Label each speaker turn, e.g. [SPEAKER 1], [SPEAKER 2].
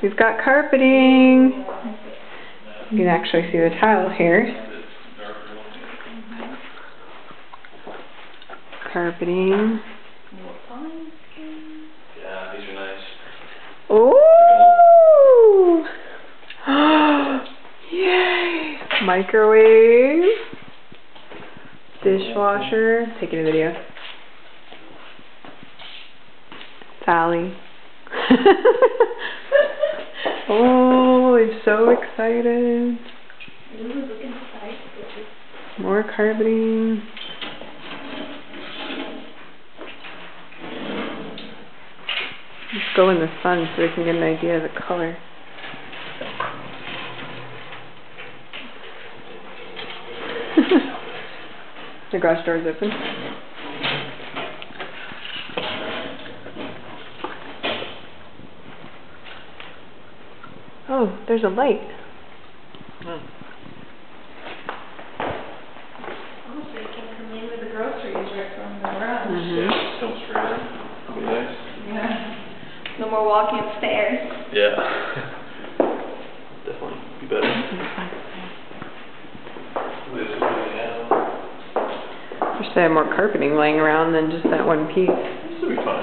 [SPEAKER 1] We've got carpeting. You can actually see the tile here. Carpeting.
[SPEAKER 2] Yeah, these are nice.
[SPEAKER 1] Ooh! Yay! Microwave. Dishwasher. Taking a video. Sally. Oh, I'm so excited. More carpeting. Let's go in the sun so we can get an idea of the color. The garage door is open. Oh, there's a light.
[SPEAKER 2] Hmm.
[SPEAKER 3] Oh, so you can come in with the groceries right from the garage.
[SPEAKER 2] Yeah, come straight in. That'd be nice.
[SPEAKER 3] Yeah. No more walking upstairs.
[SPEAKER 2] Yeah. Definitely be better.
[SPEAKER 1] Wish they had more carpeting laying around than just that one piece.
[SPEAKER 2] This will be fun.